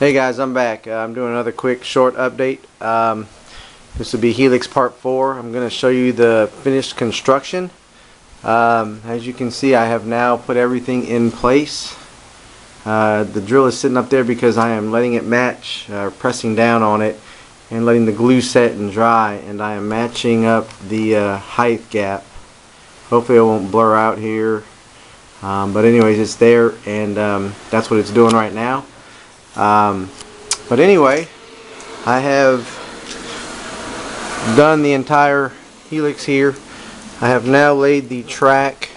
Hey guys, I'm back. I'm doing another quick short update. This will be Helix Part 4. I'm going to show you the finished construction. As you can see, I have now put everything in place. The drill is sitting up there because I am letting it match, pressing down on it and letting the glue set and dry, and I am matching up the height gap. Hopefully it won't blur out here, but anyways, it's there, and that's what it's doing right now. But anyway, I have done the entire helix here. I have now laid the track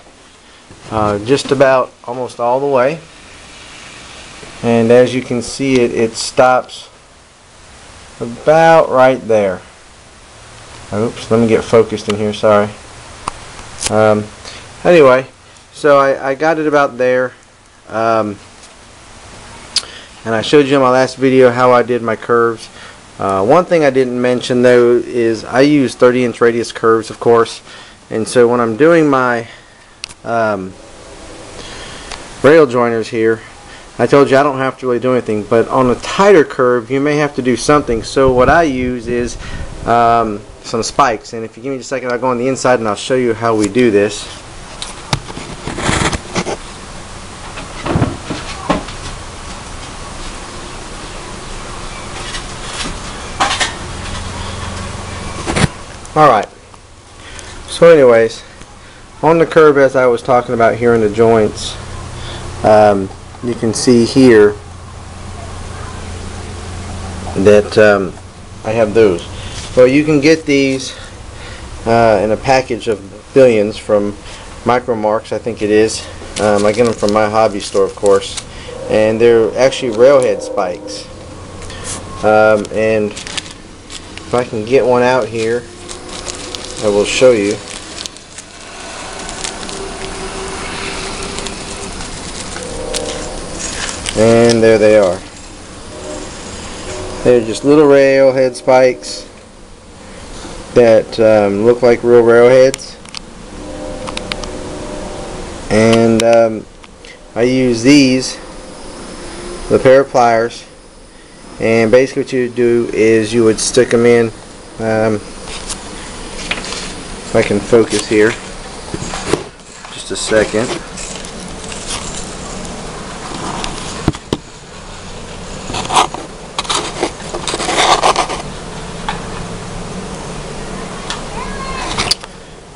just about almost all the way, and as you can see, it stops about right there. Oops, let me get focused in here, sorry. Anyway, so I got it about there. And I showed you in my last video how I did my curves. One thing I didn't mention though is I use 30-inch radius curves, of course, and so when I'm doing my rail joiners here, I told you I don't have to really do anything, but on a tighter curve you may have to do something. So what I use is some spikes, and if you give me just a second, I'll go on the inside and I'll show you how we do this. Alright, so anyways, on the curve, as I was talking about here in the joints, you can see here that I have those. Well, you can get these in a package of billions from Micro Marks, I think it is. I get them from my hobby store, of course, and they're actually railhead spikes. And if I can get one out here, I will show you. And there they are. They're just little railhead spikes that look like real railheads. And I use these with a pair of pliers. And basically what you do is you would stick them in. If I can focus here, just a second.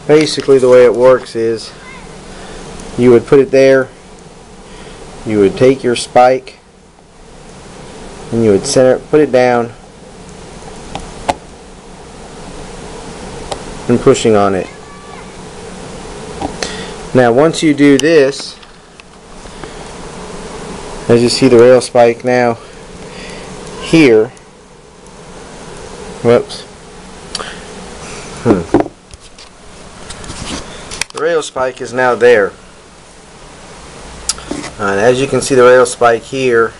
Basically the way it works is you would put it there, you would take your spike and you would center it, put it down and pushing on it. Now once you do this, as you see the rail spike now here, whoops, the rail spike is now there, and as you can see the rail spike here,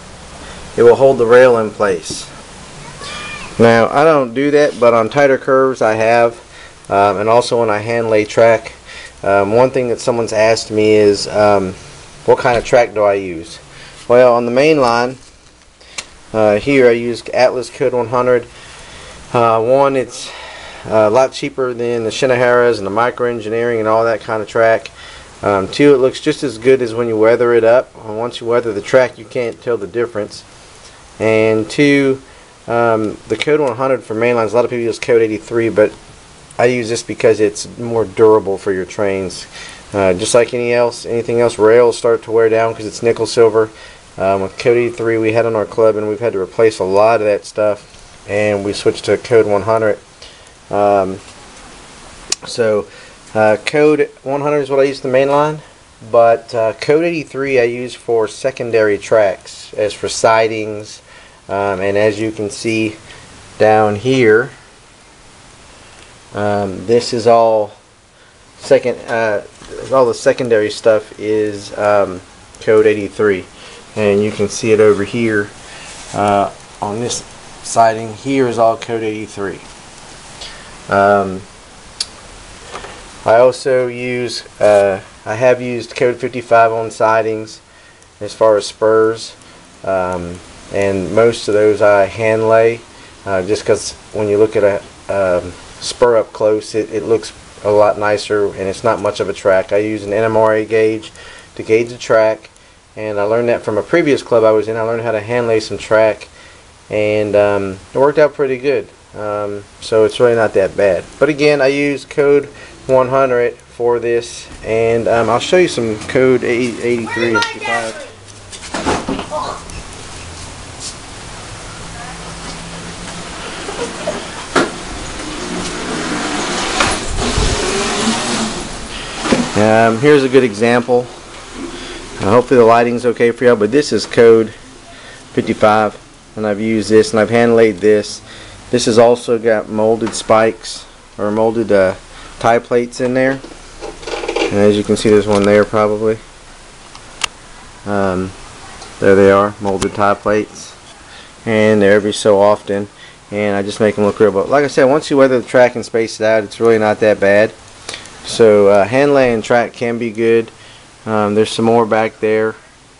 it will hold the rail in place. Now I don't do that, but on tighter curves I have. And also when I hand lay track, one thing that someone's asked me is what kind of track do I use? Well, on the main line here I use Atlas Code 100. One, it's a lot cheaper than the Shinoharas and the Micro Engineering and all that kind of track. Two, it looks just as good as when you weather it up. Once you weather the track, you can't tell the difference. And two, the Code 100 for main lines, a lot of people use Code 83, but I use this because it's more durable for your trains. Just like anything else, rails start to wear down because it's nickel silver. With Code 83 we had on our club, and we've had to replace a lot of that stuff, and we switched to Code 100. Code 100 is what I use the main line, but Code 83 I use for secondary tracks, as for sidings, and as you can see down here, this is all all the secondary stuff is Code 83, and you can see it over here on this siding. Here is all Code 83. I also use I have used Code 55 on sidings as far as spurs. and most of those I hand lay, just because when you look at a spur up close, it looks a lot nicer and it's not much of a track. I use an NMRA gauge to gauge the track, and I learned that from a previous club I was in. I learned how to hand lay some track, and it worked out pretty good. So it's really not that bad. But again, I use code 100 for this, and I'll show you some code 83 and 55. Here's a good example. Hopefully the lighting's okay for y'all, but this is code 55, and I've used this and I've hand laid this. This has also got molded spikes or molded tie plates in there, and as you can see, there's one there probably. There they are, molded tie plates, and they're every so often, and I just make them look real. But like I said, once you weather the track and space it out, it's really not that bad. So hand laying track can be good. There's some more back there,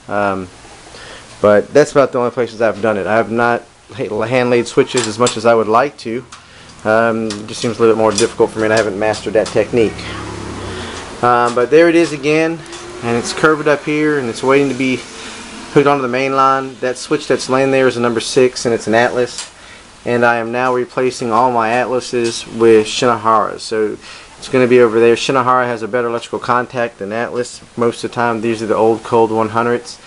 but that's about the only places I've done it. I have not hand laid switches as much as I would like to. It just seems a little bit more difficult for me, and I haven't mastered that technique. But there it is again, and it's curved up here, and it's waiting to be hooked onto the main line. That switch that's laying there is a number 6, and it's an Atlas, and I am now replacing all my Atlases with Shinoharas. So it's going to be over there. Shinohara has a better electrical contact than Atlas. Most of the time these are the old cold 100s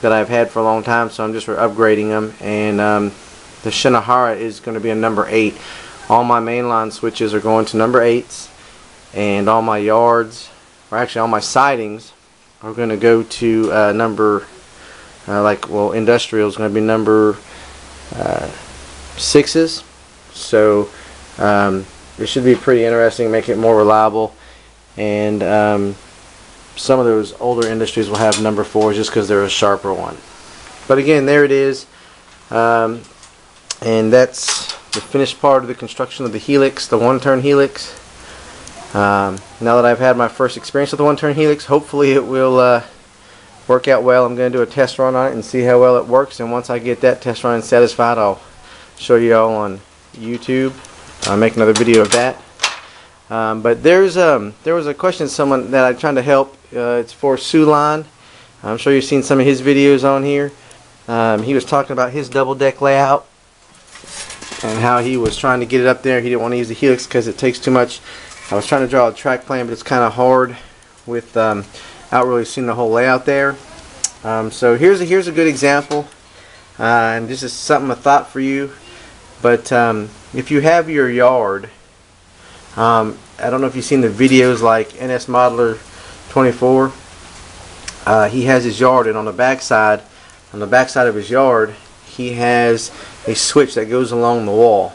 that I've had for a long time, so I'm just upgrading them, and the Shinohara is going to be a number 8. All my mainline switches are going to number 8s, and all my yards, or actually all my sidings, are going to go to number industrial is going to be number 6s. So it should be pretty interesting, make it more reliable, and some of those older industries will have number 4s just because they're a sharper one. But again, there it is, and that's the finished part of the construction of the helix, the one-turn helix. Now that I've had my first experience with the one-turn helix, hopefully it will work out well. I'm going to do a test run on it and see how well it works, and once I get that test run satisfied, I'll show you all on YouTube. I'll make another video of that. But there was a question someone that I'm trying to help. It's for Sooline. I'm sure you've seen some of his videos on here. He was talking about his double deck layout and how he was trying to get it up there. He didn't want to use the helix because it takes too much. I was trying to draw a track plan, but it's kind of hard without really seeing the whole layout there. So here's a good example, and this is something, a thought for you. But if you have your yard, I don't know if you've seen the videos like NS Modeler 24. He has his yard, and on the back side of his yard, he has a switch that goes along the wall.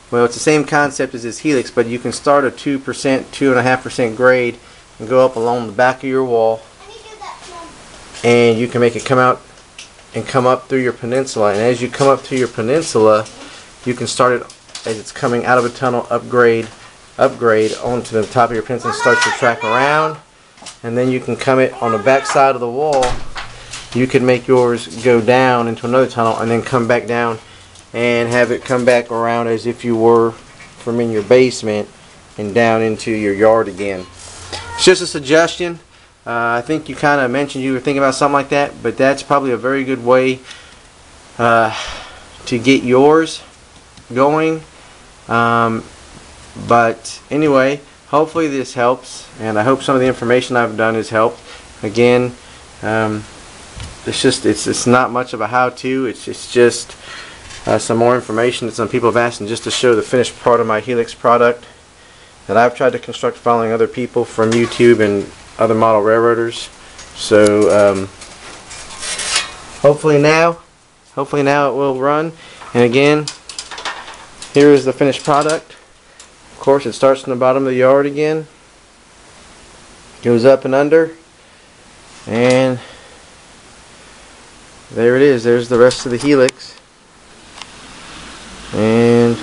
Well, it's the same concept as his helix, but you can start a 2%, 2.5% grade and go up along the back of your wall, and you can make it come out and come up through your peninsula. And as you come up through your peninsula, you can start it as it's coming out of a tunnel, upgrade onto the top of your peninsula and start your track around, and then you can come it on the back side of the wall. You can make yours go down into another tunnel and then come back down and have it come back around as if you were from in your basement and down into your yard again. It's just a suggestion. I think you kind of mentioned you were thinking about something like that, but that's probably a very good way to get yours going. But anyway, hopefully this helps, and I hope some of the information I've done has helped. Again, it's not much of a how-to. It's just some more information that some people have asked, and just to show the finished part of my helix product that I've tried to construct following other people from YouTube and other model railroaders. So hopefully now it will run. And again, here is the finished product. Of course, it starts from the bottom of the yard again, goes up and under, and there it is. There's the rest of the helix. And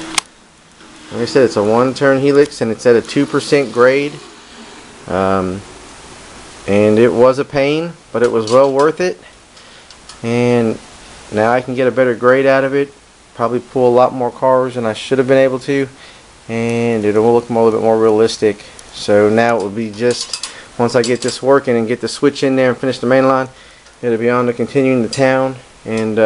like I said, it's a one-turn helix, and it's at a 2% grade. And it was a pain, but it was well worth it. And Now I can get a better grade out of it, probably pull a lot more cars than I should have been able to, and it'll look a little bit more realistic. So now it will be just, once I get this working and get the switch in there and finish the main line, it'll be on to continuing the town and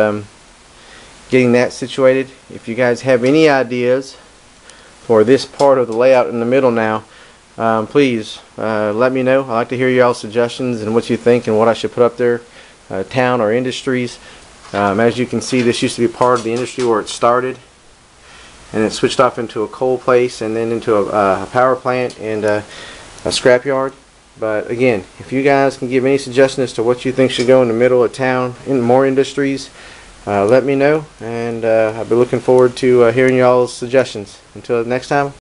getting that situated. If you guys have any ideas for this part of the layout in the middle now, please let me know. I'd like to hear y'all's suggestions and what you think and what I should put up there, town or industries. As you can see, this used to be part of the industry where it started, and it switched off into a coal place and then into a power plant and a scrapyard. But again, if you guys can give any suggestions as to what you think should go in the middle of town in more industries, let me know, and I'll be looking forward to hearing y'all's suggestions. Until next time.